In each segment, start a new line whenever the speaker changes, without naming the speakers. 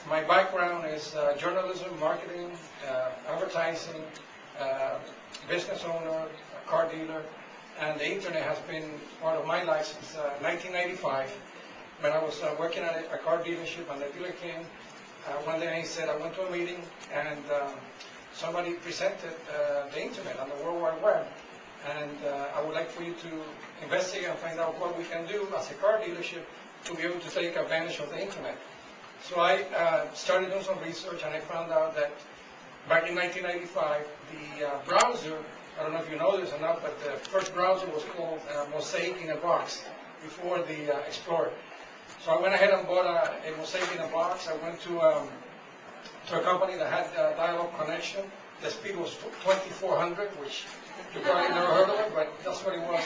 My background is journalism, marketing, advertising, business owner, car dealer, and the internet has been part of my life since 1995. When I was working at a car dealership, and the dealer came one day and he said, I went to a meeting and somebody presented the internet on the World Wide Web, and I would like for you to investigate and find out what we can do as a car dealership to be able to take advantage of the internet. So I started doing some research, and I found out that back in 1995, the browser, I don't know if you know this or not, but the first browser was called Mosaic in a Box before the Explorer. So I went ahead and bought a Mosaic in a Box. I went to a company that had dial-up connection. The speed was 2400, which you probably never heard of it, but that's what it was.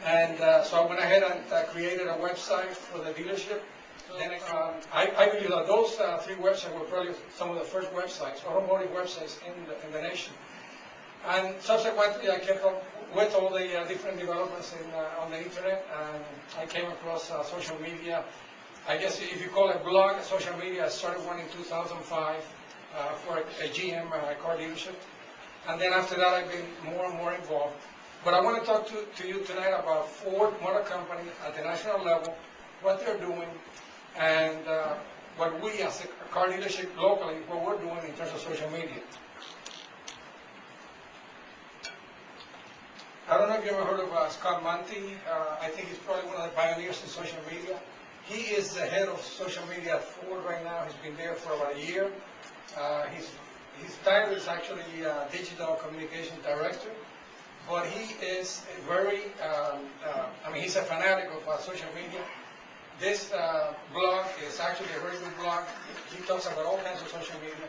And so I went ahead and created a website for the dealership. Then I believe that those three websites were probably some of the first websites, automotive websites in the nation. And subsequently, I kept up with all the different developments on the internet, and I came across social media. I guess if you call it a blog, social media, I started one in 2005 for a GM car dealership. And then after that, I've been more and more involved. But I want to talk to you tonight about Ford Motor Company at the national level, what they're doing, and what we as a car dealership locally, what we're doing in terms of social media. I don't know if you ever heard of Scott Monty. I think he's probably one of the pioneers in social media. He is the head of social media at Ford right now. He's been there for about a year. His title is actually Digital Communications Director, but he is a very, he's a fanatic of social media. This blog is actually a very good blog. He talks about all kinds of social media.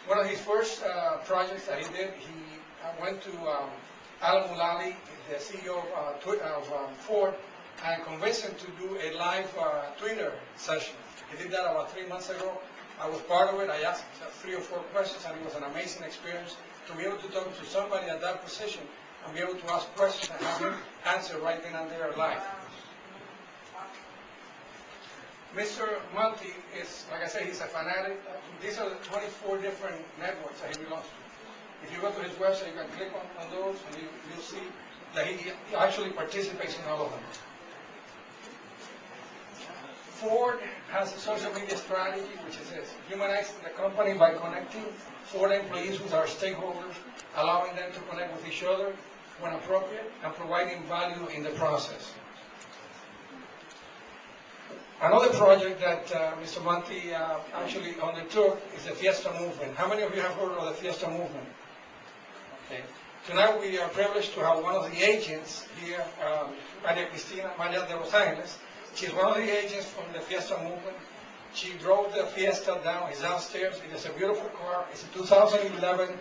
One of his first projects that he did, he went to Al Mulally, the CEO of Ford, and convinced him to do a live Twitter session. He did that about 3 months ago. I was part of it. I asked 3 or 4 questions, and it was an amazing experience to be able to talk to somebody at that position and be able to ask questions and have him answer right then and there live. Mr. Monty is, like I said, he's a fanatic. These are the 24 different networks that he belongs to. If you go to his website, you can click on those, and you'll see that he actually participates in all of them. Ford has a social media strategy, which is this: humanizing the company by connecting Ford employees with our stakeholders, allowing them to connect with each other when appropriate, and providing value in the process. Another project that Mr. Monty actually undertook is the Fiesta movement. How many of you have heard of the Fiesta movement? Okay. Tonight we are privileged to have one of the agents here, Maria de Los Angeles. She's one of the agents from the Fiesta movement. She drove the Fiesta down. It's downstairs. It is a beautiful car. It's a 2011.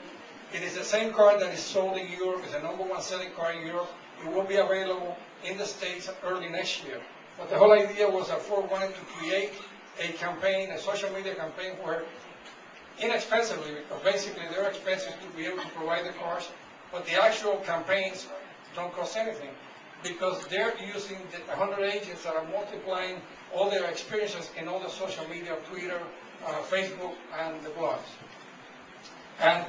It is the same car that is sold in Europe. It's the #1 selling car in Europe. It will be available in the States early next year. But the whole idea was that Ford wanted to create a campaign, a social media campaign, where inexpensively, because basically they're expensive to be able to provide the cars, but the actual campaigns don't cost anything, because they're using the 100 agents that are multiplying all their experiences in all the social media, Twitter, Facebook, and the blogs. And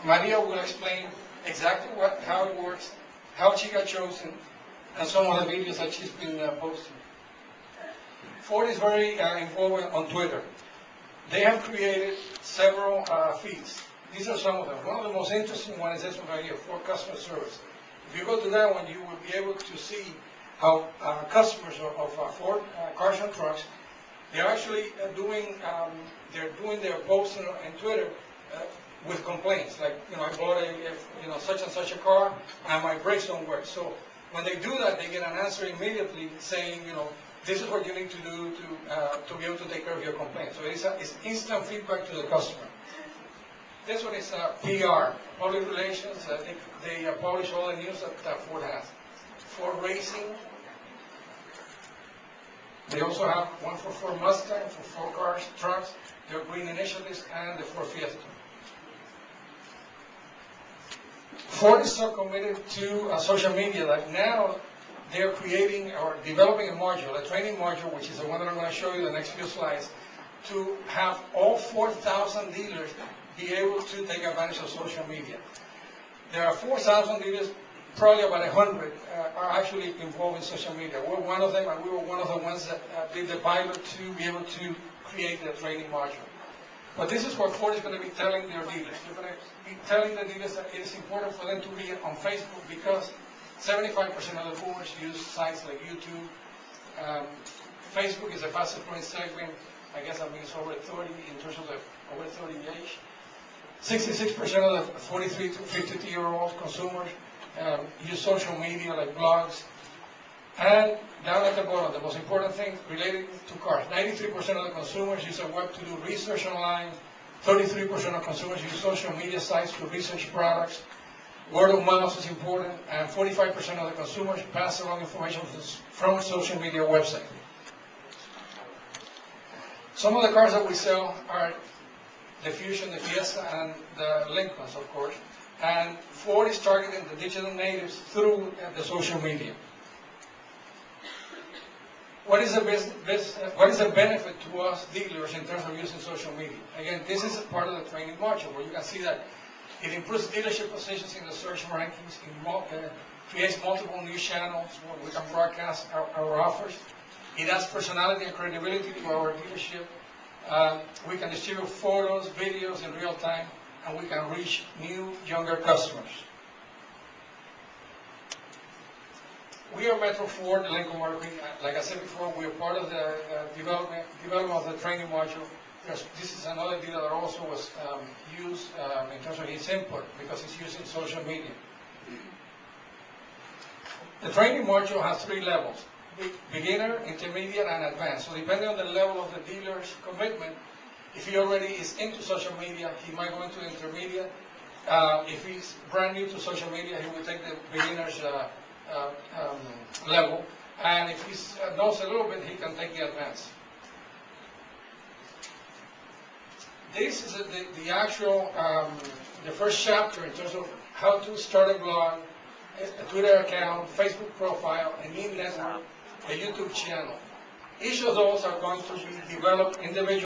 Maria will explain exactly how it works, how she got chosen, and some of the videos that she's been posting. Ford is very involved on Twitter. They have created several feeds. These are some of them. One of the most interesting ones is this one right here, Ford Customer Service. If you go to that one, you will be able to see how customers of Ford cars and trucks, they're actually doing their posts on Twitter with complaints, like, I bought a such and such a car and my brakes don't work. So when they do that, they get an answer immediately saying, this is what you need to do to be able to take care of your complaint. So it's instant feedback to the customer. This one is PR, public relations. They publish all the news that Ford has. Ford Racing. They also have one for Ford Mustang, for Ford cars, trucks, their green initiatives, and the Ford Fiesta. Ford is so committed to social media that now they're creating or developing a module, a training module, which is the one that I'm going to show you in the next few slides, to have all 4,000 dealers be able to take advantage of social media. There are 4,000 dealers, probably about 100 are actually involved in social media. We're one of them, and we were one of the ones that did the pilot to be able to create the training module. But this is what Ford is going to be telling their dealers. They're going to be telling the dealers that it is important for them to be on Facebook because 75% of the boomers use sites like YouTube. Facebook is the fastest growing segment. I guess that means over 30 in terms of the over 30 age. 66% of the 43 to 52-year-old consumers use social media like blogs. And down at the bottom, the most important thing related to cars. 93% of the consumers use a web to do research online. 33% of consumers use social media sites to research products. Word of mouth is important. And 45% of the consumers pass along information from social media websites. Some of the cars that we sell are the Fusion, the Fiesta, and the Lincolns, of course. And Ford is targeting the digital natives through the social media. What is the benefit to us dealers in terms of using social media? Again, this is part of the training module where you can see that it improves dealership positions in the search rankings, creates multiple news channels where we can broadcast our offers. It adds personality and credibility to our dealership. We can distribute photos, videos in real time, and we can reach new, younger customers. We are Metro Ford, Lincoln Marketing. Like I said before, we are part of the development of the training module. This is another dealer that also was used in terms of his input because it's using social media. The training module has 3 levels: beginner, intermediate, and advanced. So depending on the level of the dealer's commitment, if he already is into social media, he might go into intermediate. If he's brand new to social media, he will take the beginner's level. And if he knows a little bit, he can take the advanced. This is the actual, the first chapter in terms of how to start a blog, a Twitter account, Facebook profile, an e-network, a YouTube channel. Each of those are going to be developed individually.